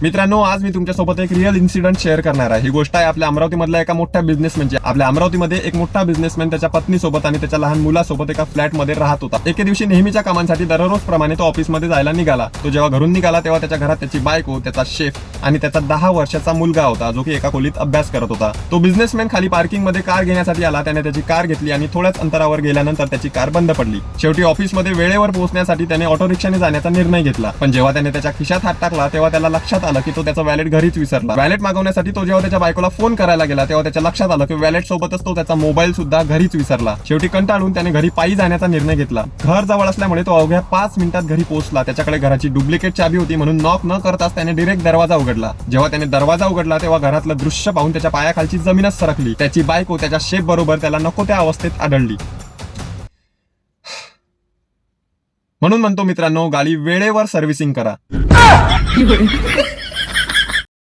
मित्रांनो, आज मी तुमच्यासोबत एक रिअल इन्सिडेंट शेअर करणार आहे. ही गोष्ट आहे आपल्या अमरावतीमधल्या एका मोठ्या बिझनेसमॅनची. आपल्या अमरावतीमध्ये एक मोठा बिझनेसमॅन त्याच्या पत्नीसोबत आणि त्याच्या लहान मुलासोबत एका फ्लॅटमध्ये राहत होता. एके दिवशी नेहमीच्या कामांसाठी दररोज प्रमाणे तो ऑफिसमध्ये जायला निघाला. तो जेव्हा घरून निघाला तेव्हा त्याच्या घरात त्याची बायको, त्याचा शेफ आणि त्याचा 10 वर्षाचा मुलगा होता, जो की एका खोलीत अभ्यास करत होता. तो बिझनेसमॅन खाली पार्किंगमध्ये कार घेण्यासाठी आला. त्याने त्याची कार घेतली आणि थोड्याच अंतरावर गेल्यानंतर त्याची कार बंद पडली. शेवटी ऑफिसमध्ये वेळेवर पोहोचण्यासाठी त्याने ऑटो रिक्षाने जाण्याचा निर्णय घेतला. पण जेव्हा त्याने त्याच्या खिशात हात टाकला तेव्हा त्याला लक्षात आलं की तो त्याचा वॅलेट घरीच विसरला. वॅलेट मागवण्यासाठी तो जेव्हा त्याच्या बायकोला फोन करायला गेला तेव्हा त्याच्या लक्षात आलं की वॅलेट सोबतच तो त्याचा मोबाईल सुद्धा घरीच विसरला. शेवटी कंटाळून त्याने घरी पायी जाण्याचा निर्णय घेतला. घर जवळ असल्यामुळे तो अवघ्या 5 मिनिटात घरी पोहोचला. त्याच्याकडे घराची डुप्लिकेट चाबी होती म्हणून नॉक न करताच त्याने डायरेक्ट दरवाजा उघडला. जेव्हा त्याने दरवाजा उघडला तेव्हा घरातलं दृश्य पाहून त्याच्या पायाखालची जमीनच सरकली. त्याची बायको त्याच्या शेफ बरोबर त्याला नको त्या अवस्थेत आढळली. म्हणून म्हणतो मित्रांनो, गाडी वेळेवर सर्व्हिसिंग करा.